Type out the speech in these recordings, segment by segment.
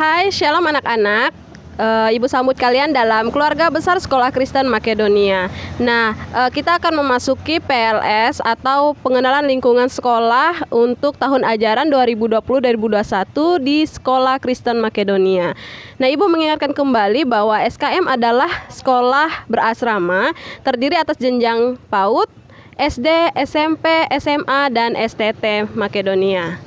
Hai, shalom anak-anak. Ibu sambut kalian dalam keluarga besar Sekolah Kristen Makedonia. Nah, kita akan memasuki PLS atau pengenalan lingkungan sekolah untuk tahun ajaran 2020-2021 di Sekolah Kristen Makedonia. Nah, Ibu mengingatkan kembali bahwa SKM adalah sekolah berasrama terdiri atas jenjang PAUD, SD, SMP, SMA, dan STT Makedonia.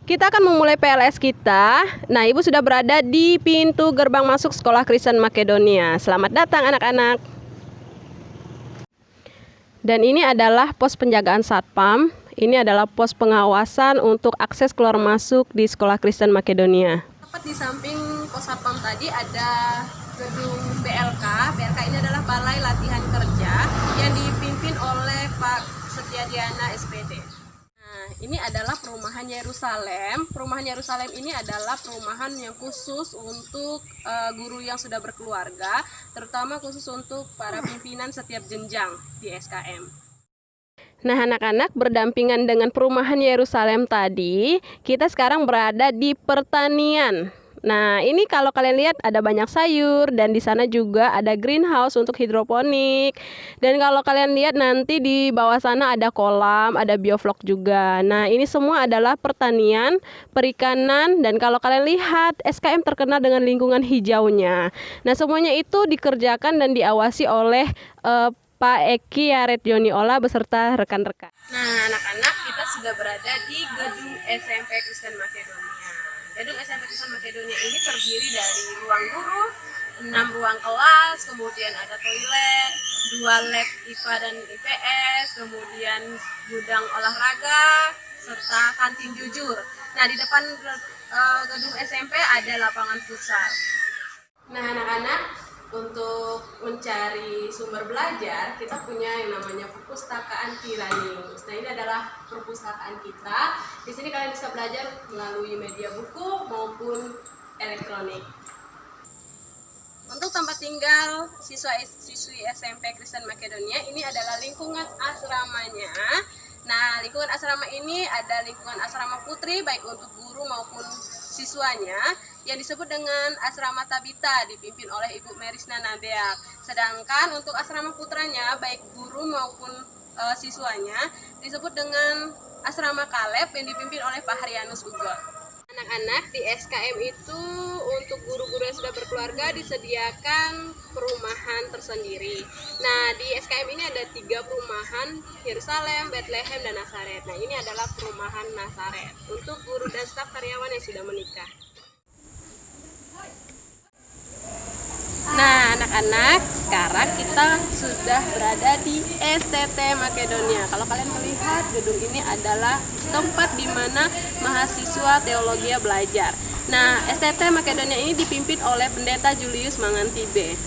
Kita akan memulai PLS kita. Nah, Ibu sudah berada di pintu gerbang masuk Sekolah Kristen Makedonia. Selamat datang anak-anak. Dan ini adalah pos penjagaan Satpam. Ini adalah pos pengawasan untuk akses keluar masuk di Sekolah Kristen Makedonia. Tepat di samping pos Satpam tadi ada gedung BLK. BLK ini adalah Balai Latihan Kerja yang dipimpin oleh Pak Setiadiana SPD. Nah, ini adalah perumahan Yerusalem. Perumahan Yerusalem ini adalah perumahan yang khusus untuk guru yang sudah berkeluarga, terutama khusus untuk para pimpinan setiap jenjang di SKM. Nah, anak-anak, berdampingan dengan perumahan Yerusalem tadi, kita sekarang berada di pertanian. Nah, ini kalau kalian lihat ada banyak sayur dan di sana juga ada greenhouse untuk hidroponik. Dan kalau kalian lihat nanti di bawah sana ada kolam, ada bioflok juga. Nah, ini semua adalah pertanian, perikanan, dan kalau kalian lihat SKM terkenal dengan lingkungan hijaunya. Nah, semuanya itu dikerjakan dan diawasi oleh Pak Eki Yaret Joni Ola beserta rekan-rekan. Nah, anak-anak, kita sudah berada di gedung SMP Kristen Makedonia. Gedung SMP Kristen Makedonia ini terdiri dari ruang guru, 6 ruang kelas, kemudian ada toilet, 2 lab IPA dan IPS, kemudian gudang olahraga, serta kantin jujur. Nah, di depan gedung SMP ada lapangan futsal. Nah, anak-anak, untuk mencari sumber belajar, kita punya yang namanya perpustakaan Tiranius. Nah, ini adalah perpustakaan kita. Di sini kalian bisa belajar melalui media buku maupun elektronik. Untuk tempat tinggal siswa-siswi SMP Kristen Makedonia, ini adalah lingkungan asramanya. Nah, lingkungan asrama ini ada lingkungan asrama putri baik untuk guru maupun siswanya yang disebut dengan asrama Tabita dipimpin oleh Ibu Merisna Nadeak. Sedangkan untuk asrama putranya baik guru maupun siswanya disebut dengan asrama Kaleb yang dipimpin oleh Pak Haryanus Ugo. Anak-anak, di SKM itu untuk guru-guru yang sudah berkeluarga disediakan perumahan tersendiri. Nah, di SKM ini ada 3 perumahan, Yerusalem, Bethlehem, dan Nazaret. Nah, ini adalah perumahan Nazaret untuk guru dan staf karyawan yang sudah menikah. Nah, anak-anak, sekarang kita sudah berada di STT Makedonia. Kalau kalian melihat, gedung ini adalah tempat di mana mahasiswa teologi belajar. Nah, STT Makedonia ini dipimpin oleh Pendeta Julius Mangantibe.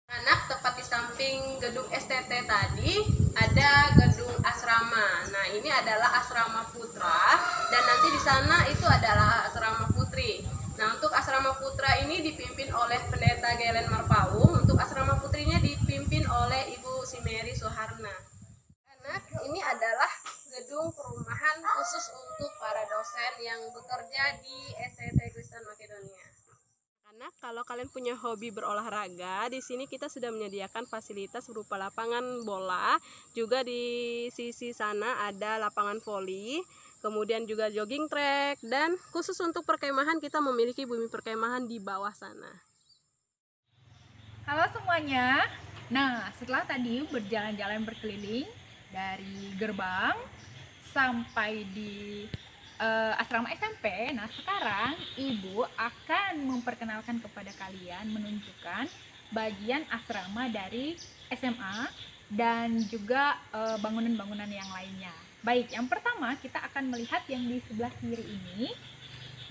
Anak, tepat di samping gedung STT tadi ada gedung asrama. Nah, ini adalah asrama putra dan nanti di sana itu adalah asrama putri. Nah, untuk asrama putra ini dipimpin oleh Pendeta Gelen Marpaung, untuk asrama putrinya dipimpin oleh Ibu Simeri Soeharna. Anak, ini adalah gedung perumahan khusus untuk para dosen yang bekerja di STT Kristen Makedonia. Anak, kalau kalian punya hobi berolahraga, di sini kita sudah menyediakan fasilitas berupa lapangan bola, juga di sisi sana ada lapangan voli. Kemudian juga jogging track, dan khusus untuk perkemahan kita memiliki bumi perkemahan di bawah sana. Halo semuanya. Nah, setelah tadi berjalan-jalan berkeliling dari gerbang sampai di asrama SMP, nah sekarang Ibu akan memperkenalkan kepada kalian, menunjukkan bagian asrama dari SMA dan juga bangunan-bangunan yang lainnya. Baik, yang pertama kita akan melihat yang di sebelah kiri ini.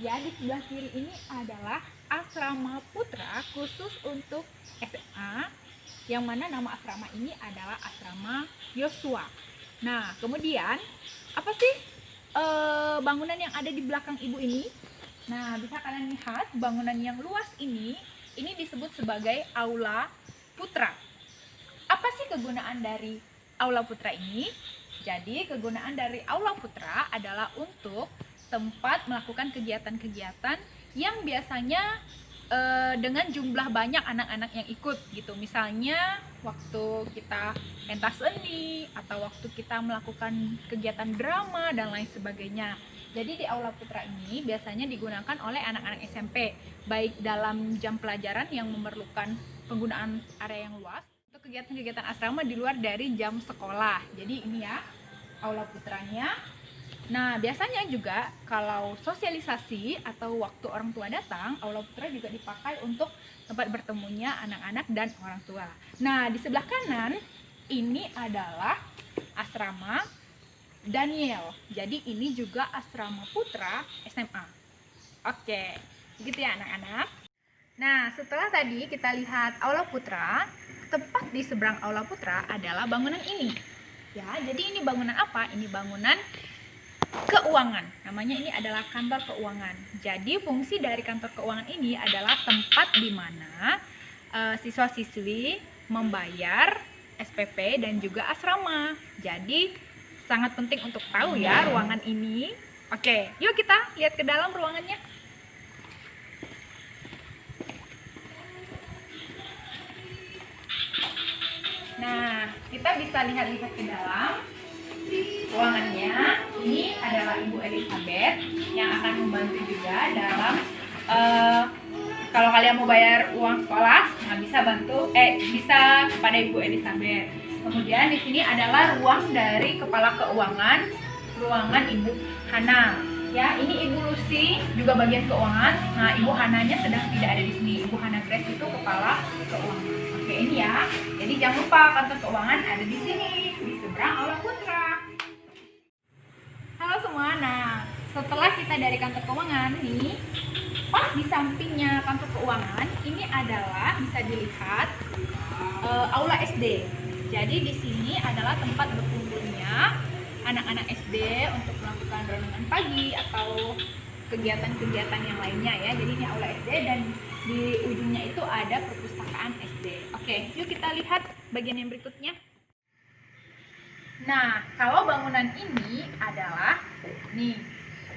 Ya, di sebelah kiri ini adalah asrama putra khusus untuk SMA, yang mana nama asrama ini adalah asrama Yosua. Nah, kemudian apa sih bangunan yang ada di belakang Ibu ini? Nah, bisa kalian lihat bangunan yang luas ini disebut sebagai Aula Putra. Apa sih kegunaan dari Aula Putra ini? Jadi kegunaan dari Aula Putra adalah untuk tempat melakukan kegiatan-kegiatan yang biasanya dengan jumlah banyak anak-anak yang ikut gitu. Misalnya waktu kita pentas seni atau waktu kita melakukan kegiatan drama dan lain sebagainya. Jadi di Aula Putra ini biasanya digunakan oleh anak-anak SMP, baik dalam jam pelajaran yang memerlukan penggunaan area yang luas, untuk kegiatan-kegiatan asrama di luar dari jam sekolah. Jadi ini ya Aula Putranya. Nah, biasanya juga kalau sosialisasi atau waktu orang tua datang, Aula Putra juga dipakai untuk tempat bertemunya anak-anak dan orang tua. Nah, di sebelah kanan ini adalah asrama Daniel. Jadi ini juga asrama putra SMA. Oke, begitu ya anak-anak. Nah, setelah tadi kita lihat Aula Putra, tepat di seberang Aula Putra adalah bangunan ini. Ya, jadi ini bangunan apa? Ini bangunan keuangan. Namanya ini adalah kantor keuangan. Jadi fungsi dari kantor keuangan ini adalah tempat di mana siswa-siswi membayar SPP dan juga asrama. Jadi sangat penting untuk tahu ya ruangan ini. Oke, yuk kita lihat ke dalam ruangannya. Nah, kita bisa lihat-lihat ke dalam ruangannya. Ini adalah Ibu Elizabeth yang akan membantu juga dalam kalau kalian mau bayar uang sekolah, nah bisa kepada Ibu Elizabeth. Kemudian di sini adalah ruang dari kepala keuangan, ruangan Ibu Hana. Ya, ini Ibu Lucy juga bagian keuangan. Nah, Ibu Hananya sedang tidak ada di sini. Ibu Hana Grace itu kepala keuangan. Oke, ini ya. Jadi jangan lupa kantor keuangan ada di sini, di seberang Aula Putra. Halo semua. Nah, setelah kita dari kantor keuangan nih, pas di sampingnya kantor keuangan ini adalah bisa dilihat Aula SD. Jadi di sini adalah tempat berkumpulnya anak-anak SD untuk melakukan renungan pagi atau kegiatan-kegiatan yang lainnya ya. Jadi ini Aula SD dan di ujungnya itu ada perpustakaan SD. Oke, yuk kita lihat bagian yang berikutnya. Nah, kalau bangunan ini adalah nih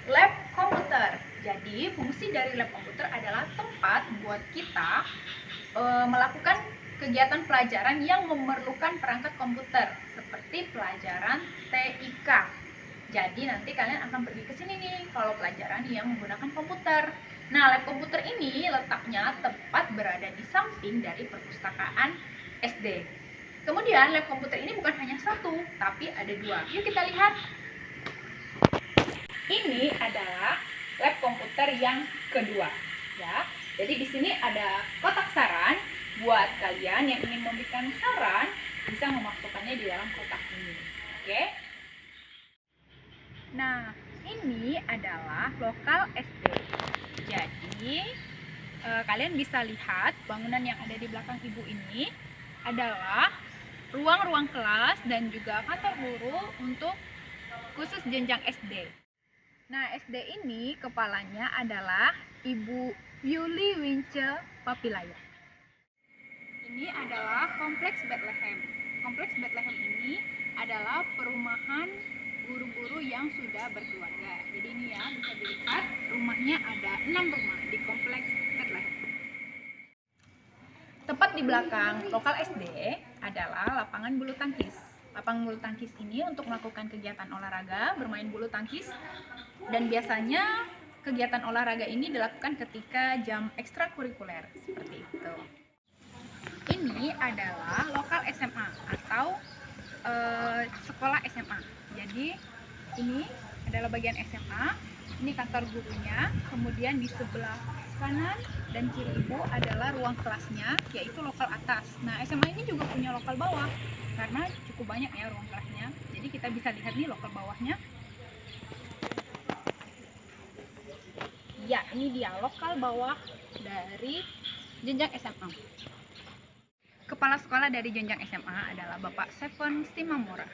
lab komputer. Jadi fungsi dari lab komputer adalah tempat buat kita melakukan kegiatan pelajaran yang memerlukan perangkat komputer seperti pelajaran TIK. Jadi nanti kalian akan pergi ke sini nih kalau pelajaran yang menggunakan komputer. Nah, lab komputer ini letaknya tepat berada di samping dari perpustakaan SD. Kemudian lab komputer ini bukan hanya satu, tapi ada dua. Yuk kita lihat. Ini adalah lab komputer yang kedua, ya. Jadi di sini ada kotak saran buat kalian yang ingin memberikan saran bisa memasukkannya di dalam kotak ini. Oke. Nah, ini adalah lokal SD. Jadi kalian bisa lihat bangunan yang ada di belakang ibu ini adalah ruang-ruang kelas dan juga kantor guru untuk khusus jenjang SD. Nah, SD ini kepalanya adalah Ibu Yuli Wince Papilaya. Ini adalah Kompleks Bethlehem. Kompleks Bethlehem ini adalah perumahan guru-guru yang sudah berkeluarga. Jadi ini ya, bisa dilihat rumahnya ada 6 rumah di Kompleks Bethlehem. Tepat di belakang lokal SD adalah lapangan bulu tangkis. Lapangan bulu tangkis ini untuk melakukan kegiatan olahraga, bermain bulu tangkis, dan biasanya kegiatan olahraga ini dilakukan ketika jam ekstrakurikuler, seperti itu. Ini adalah lokal SMA atau sekolah SMA. Jadi ini adalah bagian SMA, ini kantor gurunya, kemudian di sebelah kanan dan kiri ibu adalah ruang kelasnya, yaitu lokal atas. Nah, SMA ini juga punya lokal bawah, karena cukup banyak ya ruang kelasnya. Jadi kita bisa lihat nih lokal bawahnya. Ya, ini dia lokal bawah dari jenjang SMA. Kepala sekolah dari jenjang SMA adalah Bapak Seven Simamora.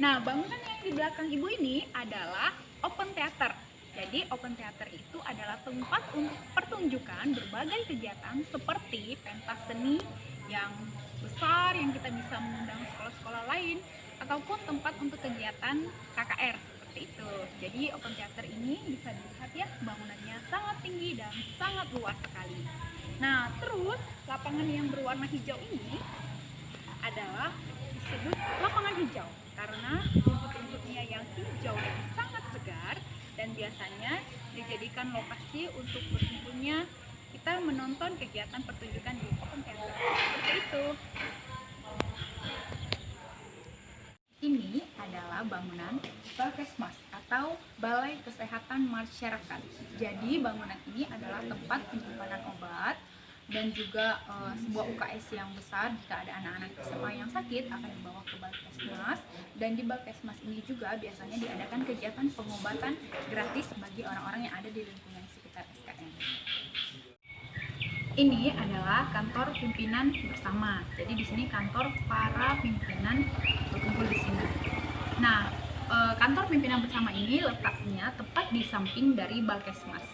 Nah, bangunan yang di belakang ibu ini adalah open theater. Jadi open theater itu adalah tempat untuk pertunjukan berbagai kegiatan seperti pentas seni yang besar yang kita bisa mengundang sekolah-sekolah lain ataupun tempat untuk kegiatan KKR seperti seperti itu. Jadi open theater ini bisa dilihat ya, bangunannya sangat tinggi dan sangat luas sekali. Nah, terus lapangan yang berwarna hijau ini adalah disebut lapangan hijau karena rumput-rumputnya yang hijau dan sangat segar, dan biasanya dijadikan lokasi untuk berkumpulnya kita menonton kegiatan pertunjukan di open theater. Seperti itu. Ini adalah bangunan Balkesmas atau Balai Kesehatan Masyarakat. Jadi bangunan ini adalah tempat penyimpanan obat dan juga sebuah UKS yang besar. Jika ada anak-anak SMA yang sakit akan dibawa ke Balkesmas, dan di Balkesmas ini juga biasanya diadakan kegiatan pengobatan gratis bagi orang-orang yang ada di lingkungan sekitar SKM. Ini adalah kantor pimpinan bersama. Jadi di sini kantor para pimpinan berkumpul di sini. Nah, kantor pimpinan bersama ini letaknya tepat di samping dari Balkesmas.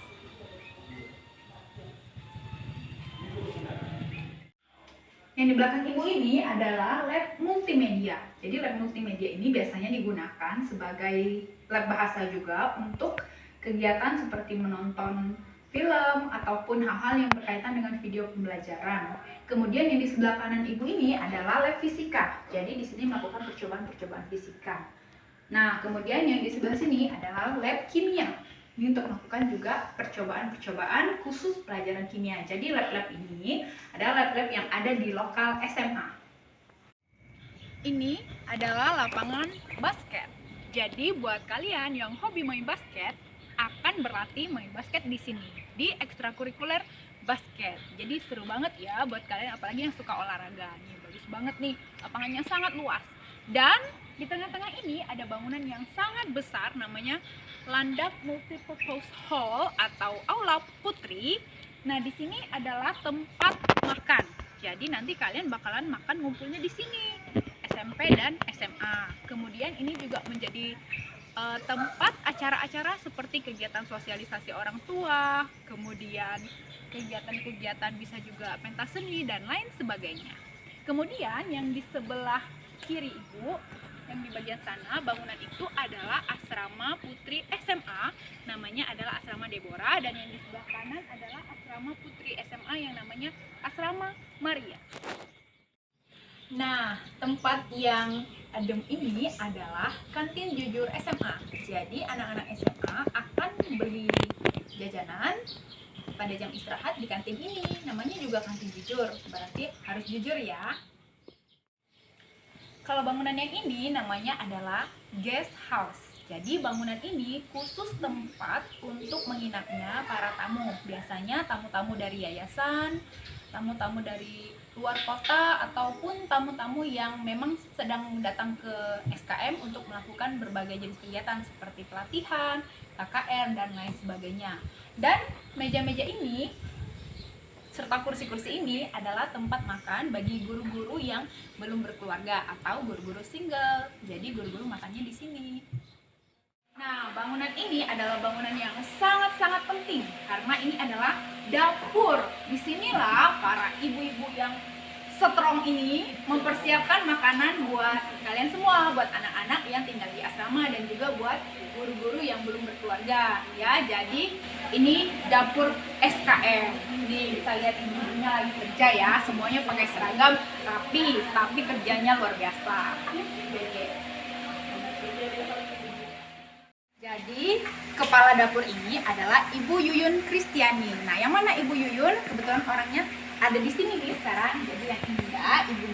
Yang di belakang ibu ini adalah lab multimedia. Jadi lab multimedia ini biasanya digunakan sebagai lab bahasa juga untuk kegiatan seperti menonton film ataupun hal-hal yang berkaitan dengan video pembelajaran. Kemudian yang di sebelah kanan ibu ini adalah lab fisika. Jadi di sini melakukan percobaan-percobaan fisika. Nah, kemudian yang di sebelah sini adalah lab kimia. Ini untuk melakukan juga percobaan-percobaan khusus pelajaran kimia. Jadi lab-lab ini adalah lab-lab yang ada di lokal SMA. Ini adalah lapangan basket. Jadi buat kalian yang hobi main basket, akan berlatih main basket di sini, di ekstrakurikuler basket. Jadi seru banget ya buat kalian, apalagi yang suka olahraga. Nih bagus banget nih, lapangannya sangat luas. Dan di tengah-tengah ini ada bangunan yang sangat besar, namanya Landak Multipurpose Hall atau Aula Putri. Nah, di sini adalah tempat makan. Jadi nanti kalian bakalan makan ngumpulnya di sini, SMP dan SMA. Kemudian ini juga menjadi tempat acara-acara seperti kegiatan sosialisasi orang tua, kemudian kegiatan-kegiatan bisa juga pentas seni dan lain sebagainya. Kemudian yang di sebelah kiri ibu, yang di bagian sana, bangunan itu adalah asrama putri SMA, namanya adalah asrama Deborah, dan yang di sebelah kanan adalah asrama putri SMA yang namanya asrama Maria. Nah, tempat yang adem ini adalah kantin jujur SMA. Jadi anak-anak SMA akan beli jajanan pada jam istirahat di kantin ini. Namanya juga kantin jujur, berarti harus jujur ya. Kalau bangunan yang ini namanya adalah guest house. Jadi bangunan ini khusus tempat untuk menginapnya para tamu. Biasanya tamu-tamu dari yayasan, tamu-tamu dari luar kota, ataupun tamu-tamu yang memang sedang datang ke SKM untuk melakukan berbagai jenis kegiatan seperti pelatihan, KKR, dan lain sebagainya. Dan meja-meja ini serta kursi-kursi ini adalah tempat makan bagi guru-guru yang belum berkeluarga atau guru-guru single. Jadi guru-guru makannya di sini. Nah, bangunan ini adalah bangunan yang sangat-sangat penting karena ini adalah dapur. Disinilah para ibu-ibu yang strong ini mempersiapkan makanan buat kalian semua, buat anak-anak yang tinggal di asrama dan juga buat guru-guru yang belum berkeluarga ya. Jadi ini dapur SKM. Ini bisa lihat ibunya lagi kerja ya, semuanya pakai seragam rapi, tapi kerjanya luar biasa. Jadi kepala dapur ini adalah Ibu Yuyun Kristiani. Nah, yang mana Ibu Yuyun? Kebetulan orangnya ada di sini nih sekarang. Jadi yang ini ya, Ibu